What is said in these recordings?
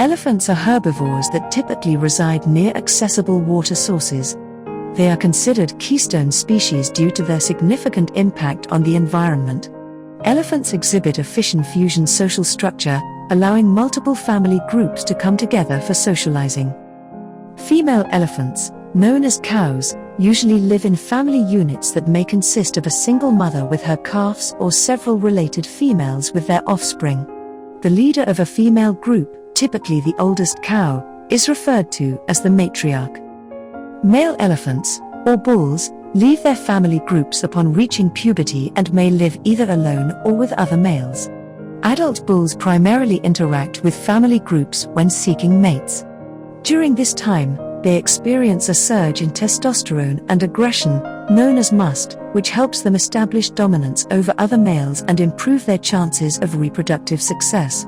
Elephants are herbivores that typically reside near accessible water sources. They are considered keystone species due to their significant impact on the environment. Elephants exhibit a fission-fusion social structure, allowing multiple family groups to come together for socializing. Female elephants, known as cows, usually live in family units that may consist of a single mother with her calves or several related females with their offspring. The leader of a female group, typically the oldest cow, is referred to as the matriarch. Male elephants, or bulls, leave their family groups upon reaching puberty and may live either alone or with other males. Adult bulls primarily interact with family groups when seeking mates. During this time, they experience a surge in testosterone and aggression, known as musth, which helps them establish dominance over other males and improve their chances of reproductive success.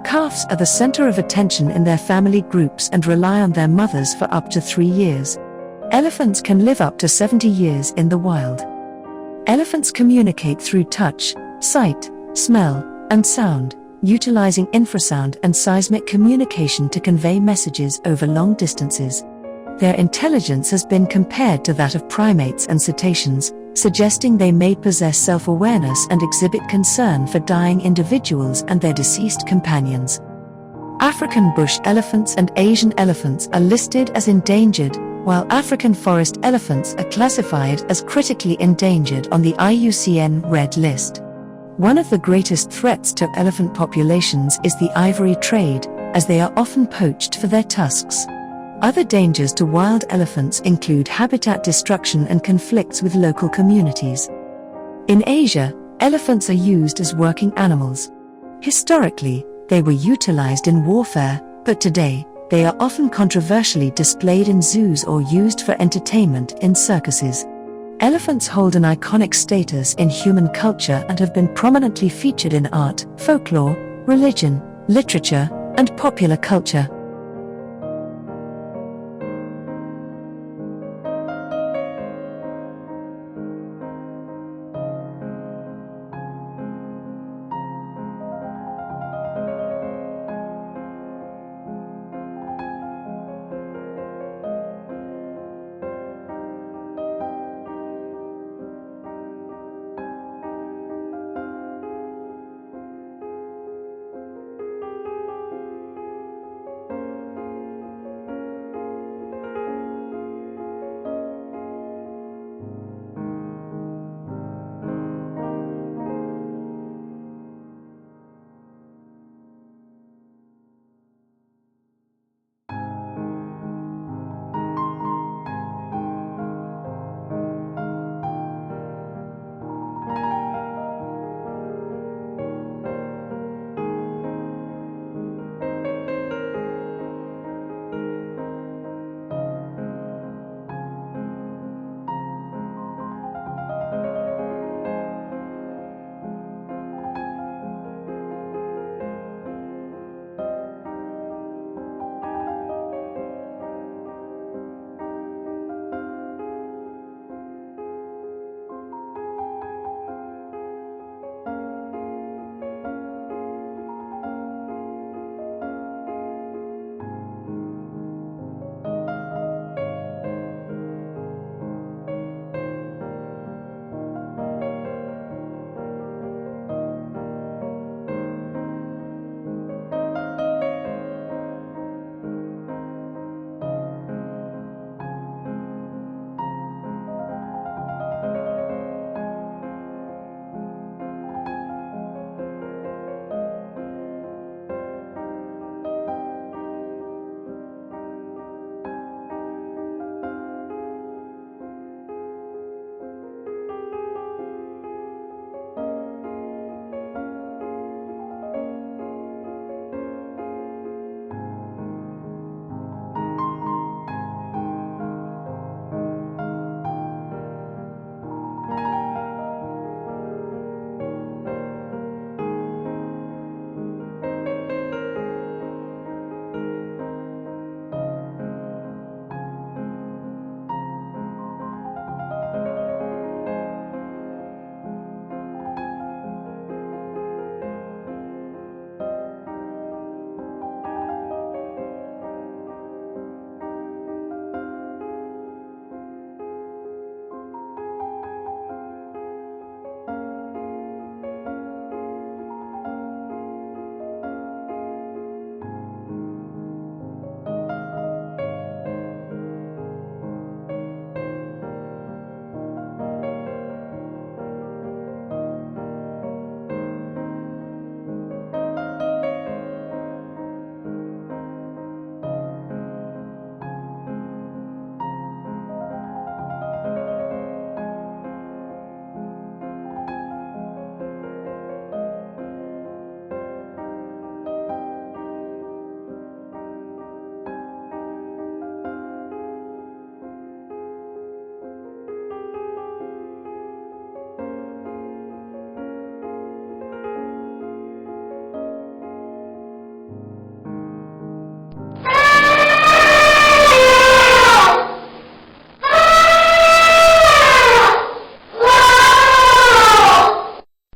Calves are the center of attention in their family groups and rely on their mothers for up to 3 years. Elephants can live up to 70 years in the wild. Elephants communicate through touch, sight, smell, and sound, utilizing infrasound and seismic communication to convey messages over long distances. Their intelligence has been compared to that of primates and cetaceans, suggesting they may possess self-awareness and exhibit concern for dying individuals and their deceased companions. African bush elephants and Asian elephants are listed as endangered, while African forest elephants are classified as critically endangered on the IUCN Red List. One of the greatest threats to elephant populations is the ivory trade, as they are often poached for their tusks. Other dangers to wild elephants include habitat destruction and conflicts with local communities. In Asia, elephants are used as working animals. Historically, they were utilized in warfare, but today, they are often controversially displayed in zoos or used for entertainment in circuses. Elephants hold an iconic status in human culture and have been prominently featured in art, folklore, religion, literature, and popular culture.